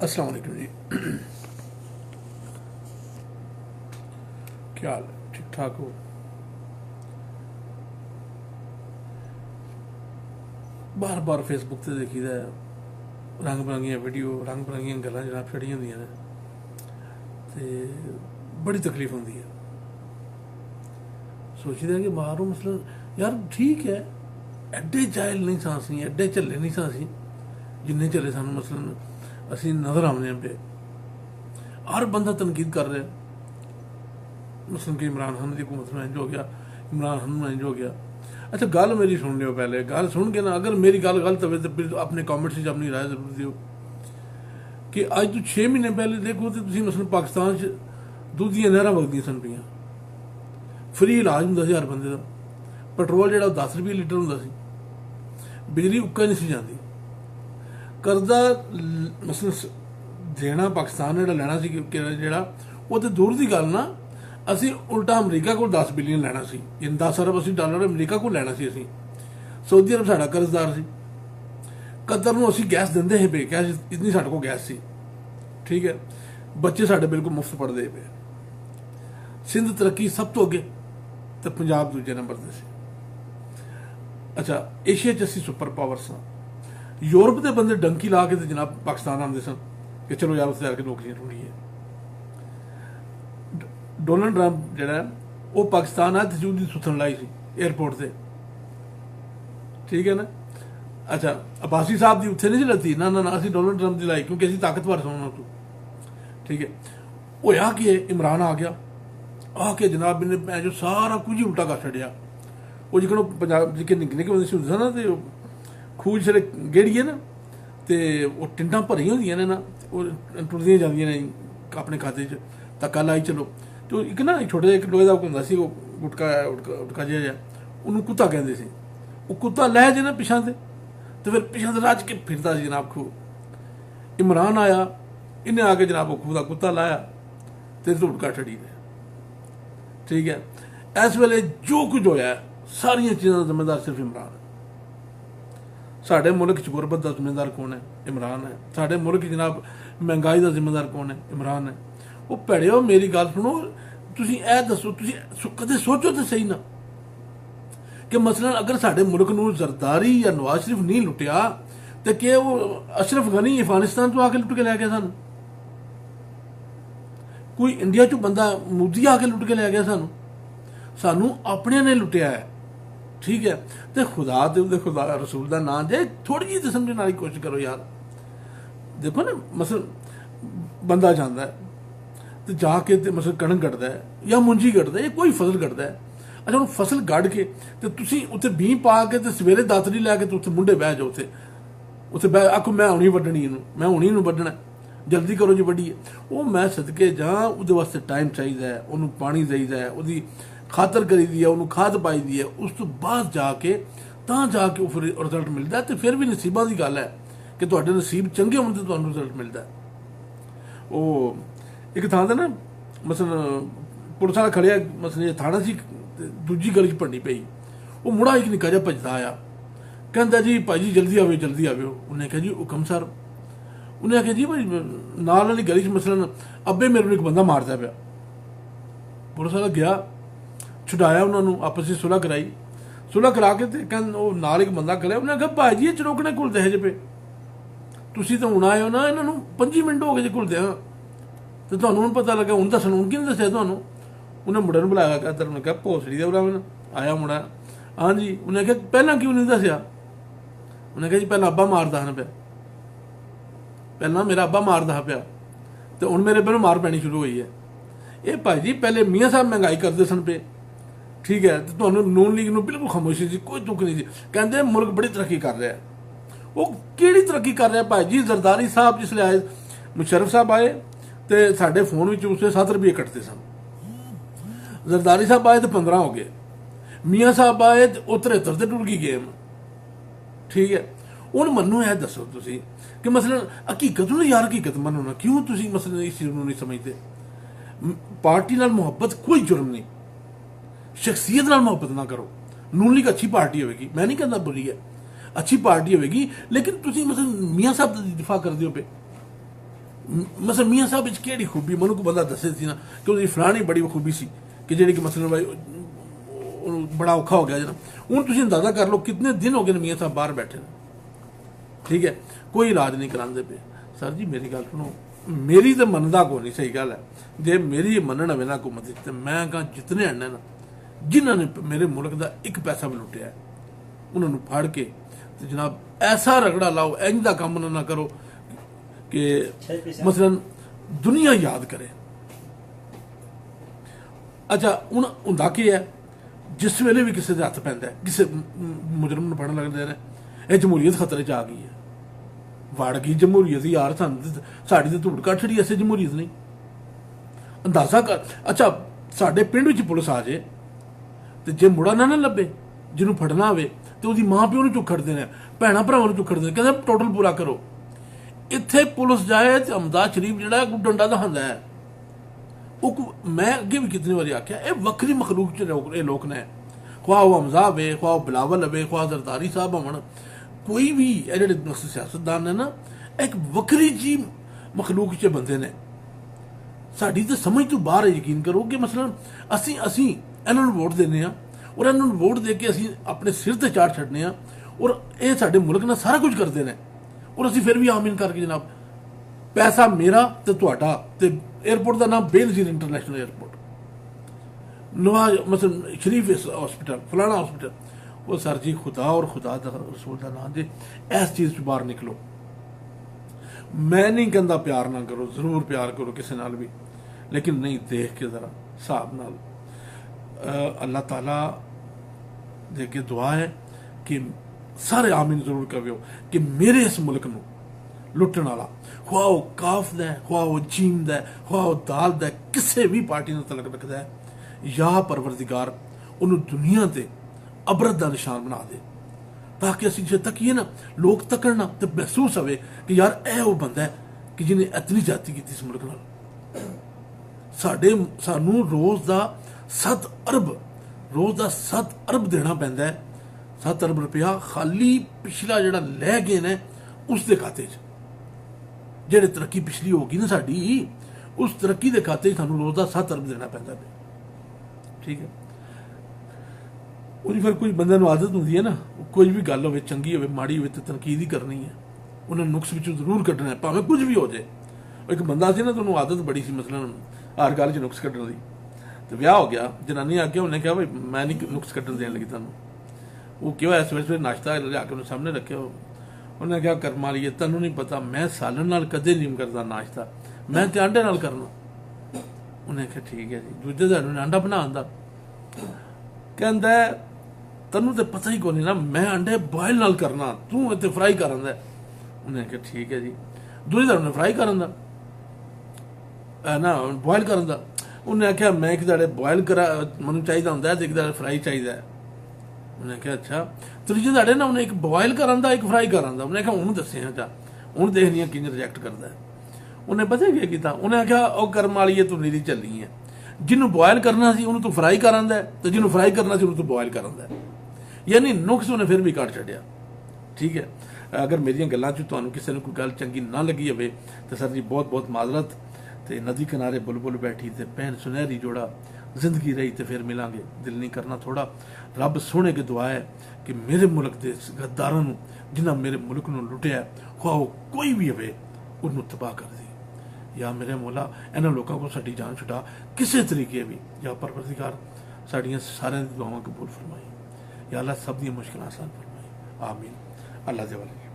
अस्सलाम वालेकुम जी। क्या हाल है? ठीक ठाक हो? बार बार फेसबुक से देखीदा रंग बिरंगियां वीडियो, रंग बिरंगियां गल्लां जनाब छड़ियां होंदियां ने ते बड़ी तकलीफ होंदी है। सोचीदा कि बाहरों मसला यार ठीक है, एड्डे जाहिल नहीं सां असीं, एड्डे झल्ले नहीं सां असीं जिन्ने झल्ले सानूं मसलन असीं नज़र आने पे। हर बंदा तनकीद कर रहा है मसलन कि इमरान खान की हुकूमत में इंज हो गया, इमरान खान में इंज हो गया। अच्छा गल मेरी सुन लियो, पहले गल सुन के ना अगर मेरी गल गलत हो तो फिर अपने कॉमेंट्स में अपनी राय जरूर दियो कि अज तो 6 महीने पहले देखो तो तुसीं मसलन पाकिस्तान च दुद्ध दियां नहरां वगदियां सन पियां, फ्री इलाज होंदा सी हर बंदे दा, पेट्रोल जिहड़ा 10 रुपये लीटर होंदा सी, बिजली उक्का नहीं सी जांदी, कर्जा मसलन देना पाकिस्तान ने लैना सी जिहड़ा वो तो दूर की गल ना, असी उल्टा अमरीका को 10 बिलियन लैना सी, 10 अरब असी डॉलर अमरीका को लैना सी। असी सऊदी अरब साडा कर्जदार सी, कतर नूं असी गैस दिंदे हे पे, गैस इतनी साडे को गैस सी, ठीक है, बच्चे साडे बिल्कुल मुफ्त पढ़दे पे, सिंध तरक्की सब तो अगे तो पंजाब दूजे नंबर ते सी। अच्छा एशिया च असी सुपर पावर सां, यूरोप के बंदे डंकी ला के जनाब पाकिस्तान आते सन कि चलो यार उत्थे जाके नौकरियां ढूंढिए। डोनाल्ड ट्रंप जिहड़ा वो पाकिस्तान आया तजूल की सुथन लाई सी एयरपोर्ट से, ठीक है ना। अच्छा अब्बासी साहब की उत्थे नहीं लत्ती, ना ना ना असी डोनाल्ड ट्रंप की लाई क्योंकि असी ताकतवर सोना तो, ठीक है। होया कि इमरान आ गया, आके जनाब इन्हें जो सारा कुछ ही उल्टा कर छड़िया। वो जिकन पंजाब जिके निक्के निक्के बंदे होंदे ना तो खूह जिसले गेड़िए ना तो वो टिंडां भरियां होंदियां ने ना, टुरदियां जांदियां ने अपने खाते च, धक्का लाई चलो तो एक ना छोटा जिहा एक लोहे का होंदा सी, वो गुटका गुटका जिहा उन्होंने कुत्ता कहते सी, वो कुत्ता लै जे ना पिछां ते तो फिर पिछां ते रज के फिरदा सी जनाब खूह। इमरान आया, इन्हें आके जनाब वो खूह का कुत्ता लाया तो धुड़का ठड़ी ने, ठीक है। इस वेले जो कुछ होया सारिया चीज़ों का जिम्मेदार सिर्फ इमरान है। साढ़े मुल्क च गुरबत का जिम्मेदार कौन है? इमरान है। साढ़े मुल्क जनाब महंगाई का जिम्मेदार कौन है? इमरान है। वो भैड़ियो मेरी गल सुनो, तुसीं ए दसो, तुसीं कदे सोचो तो सही ना कि मसलन अगर साढ़े मुल्क नूं जरदारी या नवाज शरीफ नहीं लुटिया तो क्या वो अशरफ गनी अफगानिस्तान तो आके लुट के लै गया सानू? कोई इंडिया चो बंदा मोदी आके लुट के लै गया सानू? सानू अपने ने लुटिया है, ठीक है। तो खुदा ते खुदा रसूल का नाम जे थोड़ी जी तो समझने वाली कोशिश करो यार। देखो ना मसल बंदा जाता है तो जाके मसल कणक कटदा है या मुंजी कटदा है या कोई फसल कटदा है। अच्छा उन्होंने फसल गढ़ के तो तुसीं उत्थे बीं पा के तो सवेरे दातरी लैके तो उत्थे मुंडे बह जाओ, उत्थे उत्थे बह आखो मैं हुणी वड्डणी इनू, मैं हुणी इनू वड्डना, जल्दी करो जी वड्डीए। वो मैं सदके जां उहदे वास्ते टाइम चाहिए है, उन्होंने पानी चाहिए है, उहदी खातर करी दी है, उन्होंने खाद पाई दी है, उस तो बाद जाके जाके फिर रिजल्ट मिलता है। तो फिर भी नसीबों की गल है कि तुहाडे नसीब चंगे होने तो तुहानूं रिजल्ट मिलता है। वो एक थां ते ना मसलन पुलिस वाला खड़िया, मसलन थाना सी दूजी गली च भंडी पई, वो मुड़ा एक निक्का जिहा भजदा आया, कहंदा जी भाई जी जल्दी आविओ जल्दी आविओ। उन्हें कहा जी हुकम सर। उन्हें आख्या जी भाई नाल वाली गली च मसलन अब्बे मेरे को एक बंदा मारदा पिया। पुलिस वाला गया, छुड़ाया उन्होंने, आपस में सुलह कराई, सुलह करा के वो नाल एक बंदा खड़िया, उन्हें कहा भाई जी चरोकने घुलते है जे पे, तुसीं तो हुण आए हो ना, इन्हों 5 मिनट हो गए जे घुलदे हाँ, तो तुहानूं हुण पता लगा, हुण दस्सण हुण किहने दस्सिया तुहानूं? उन्हें मुंडे नूं बुलाया, कहता उन्हें कहा भोसड़ी दे उरा मैनूं आया मुंडा। हाँ जी। उन्हें कहा पहलां क्यों नहीं दस्सिया? उन्हें कहा जी पहलां अब्बा मारदा हा पिया, पहलां मेरा अब्बा मारदा हा पिया तो हुण मेरे पे मार पैनी शुरू हुई है। ये भाई जी पहले मियाँ साहब महंगाई करते सन पे, ठीक है, तो तुहानूं नून लीग नूं बिल्कुल खामोशी सी, कोई दुख नहीं सी, कहते मुल्क बड़ी तरक्की कर रहा है। वो किहड़ी तरक्की कर रहा है भाई जी? जरदारी साहब जिसले आए, मुशर्रफ साहब आए तो साढ़े फोन में उससे 7 रुपये कटते सन, जरदारी साहब आए तो 15 हो गए, मियाँ साहब आए तो 73 से टुट गई गेम, ठीक है। हुण मन्नू यह दसो तुसीं कि मसलन हकीकत नूं यार हकीकत मन्नो ना, क्यों तुसीं मसलन इस चीज़ नूं नहीं समझते? पार्टी नाल मुहब्बत कोई जुर्म नहीं, शख्सियत नाल मुहब्बत ना करो। नून लीग अच्छी पार्टी होगी, मैं नहीं कहता बुरी है, अच्छी पार्टी होगी, लेकिन तुम मतलब मियाँ साहब का दिफा करते हो पे मतलब मियाँ साहब कि खूबी मैं को बंदा दसे सी ना कि उसकी फलानी बड़ी खूबी सी कि जी कि मतलब भाई बड़ा औखा हो गया जना। हूँ तुम अंदाजा कर लो कितने दिन हो गए मियाँ साहब बाहर बैठे ने, ठीक है, कोई इलाज नहीं कराते पे। सर जी मेरी गल सुनो, मेरी तो मनता को नहीं, सही गल है, जे मेरी मनन होवे ना हुकूमत तो मैं कहा जितने आने ना जिन्होंने मेरे मुल्क का एक पैसा भी लुटिया है उन्होंने फड़ के तो जनाब ऐसा रगड़ा लाओ, इंज का काम ना करो कि मसलन दुनिया याद करे। अच्छा हूँ होंदा की है, जिस वेले भी किसी के हथ पैंदा है, किसी मुजरम नूं फड़न लगदे ने, यह जमहूरीयत खतरे च आ गई है, वड़ गई जमहूरीयत यार, साड़ी तो धूड़ कट छड़ी, ऐसे जमहूरीयत नहीं अंदाजा कर। अच्छा साडे पिंड विच पुलिस आ जाए तो जे मुड़ा ना लभे जिन्होंने फड़ना हो तो उसकी माँ प्यो चुक खड़ते हैं, भैन भरावान चुक खड़ते हैं, कहते टोटल पूरा करो। इत्थे पुलिस जाए तो अमदाद शरीफ जो डंडा दखांदा है, मैं अगे भी कितनी बारी आख्या ये वक्री मखलूक च लोग ने, ख्वाह वो हमजा होवे, ख्वाह बिलावल होवे, ख्वाह जरदारी साहब होवन, कोई भी जेडे सियासतदान ने ना एक वक्री जी मखलूक च बंदे ने। साड़ी तो समझ तो बाहर है, यकीन करो कि मसलन असी इन्होंने वोट देने और इन्होंने वोट दे के असी अपने सिर ते चाड़ छड्डने और ये साडे मुल्क नाल सारा कुछ करते हैं और असी फिर भी आमीन करके जनाब पैसा मेरा ते तुहाडा ते एयरपोर्ट का नाम बेनज़ीर इंटरनेशनल एयरपोर्ट, नवाज मतलब शरीफ हॉस्पिटल, फलाना हॉस्पिटल। वो सर जी खुदा और खुदा रसूल का नाम जी इस चीज़ से बाहर निकलो। मैं नहीं कहता प्यार ना करो, जरूर प्यार करो किसी नाल भी, लेकिन नहीं देख के जरा हिसाब नाल। अल्लाह ताला दे के दुआ है कि सारे आमीन जरूर करो कि मेरे इस मुल्क नूं लुटन वाला ख्वाह वो काफ दा, ख्वाह वो जीम दा, ख्वाह वो दाल दा, किसी भी पार्टी नाल तलक रखता है, या परवरदिगार उन्होंने दुनिया ते अबरत का निशान बना दे, ताकि असं जो तकीए ना लोग तकन ना तो महसूस होवे कि यार यह वो बंदा है कि जिन्हें इतनी जाति की इस मुल्क नाल। सानू रोज़ का 7 अरब देना पैंदा है, 7 अरब रुपया खाली पिछला जोड़ा लै गए ने उसके खाते जेड़े तरक्की पिछली होगी ना साड़ी, उस तरक्की के खाते सानू रोज़ का 7 अरब देना पैंदा है, ठीक है। फिर कोई बंदे नूं आदत होंदी है ना, कोई भी गल हो चंगी हो माड़ी हो तो तनकीद ही करनी है, उन्हें नुक्स विचों जरूर कड्ढना है भावें कुछ भी हो जाए। एक बंदा से ना तो आदत बड़ी सी मसलन हर गल च नुक्स कड्ढण दी, तो ब्याह हो गया, जनानी आ गया, उन्हें कहा भाई मैं नहीं नुक्स कड्ढण देन लगी तुहानूं। वो क्यों है सवेरे सवेरे नाश्ता लिया के उन्हें सामने रखे, उन्हें कहा कर्म वाली है तैनूं नहीं पता मैं सालन नाल कदे नहीं करता नाश्ता, मैं तो आंडे नाल करना। उन्हें कहा ठीक है जी, दूजे दिन आंडा बना आंदा, कहंदा तैनूं तो पता ही को नहीं ना मैं अंडे बॉयल नाल करना, तू इत्थे फ्राई कर आंदा। उन्हें कहा ठीक है जी, दूजे दिन उन्हें फ्राई कर आंदा ना बॉयल कर आंदा। उन्हें आख्या मैं एक दाड़े बॉयल करा मैनूं चाहिए होंदा ते एक दाड़े फ्राई चाहिए। उन्हें कहा अच्छा, त्रीजे दाड़े ना उन्हें एक बॉयल कर आंदा एक फ्राई कर आंदा। उन्हें कहा हूँ दस्से अच्छा हूँ देखनी किंज रिजैक्ट करता है। उन्हें पता क्या किया, उन्हें आख्या वह कर्म वाली है तू नीरी चलनी है, जिन्होंने बॉयल करना सी उन्होंने तू फ्राई कर आंदा है, तो जिन्होंने फ्राई करना सी उन्होंने तू बॉयल कर आंदा है, यानी नुक्स उन्हें फिर भी कट छड्डिया, ठीक है। अगर मेरिया गल्लां च तुहानूं किसी नूं कोई गल चंगी ना लगी होवे तो सर जी बहुत बहुत माजरत। तो नदी किनारे बुलबुल बैठी तो भैन सुनहरी जोड़ा, जिंदगी रही तो फिर मिलांगे, दिल नहीं करना थोड़ा। रब सोने की दुआ है कि मेरे मुल्क के गद्दारां नूं जिन्हां मेरे मुल्क नूं लुटिया ख्वाह कोई भी होवे उन्होंने तबाह कर दे, या मेरे मौला इन्हां लोगों को साडी जान छुटा किसी तरीके भी, या परवरदिगार साड़ियां सारियां दी दुआवां कबूल फरमाई, या अल्लाह सब दी मुश्किलां आसान फरमाई, आमीन। अल्लाह दे वाले।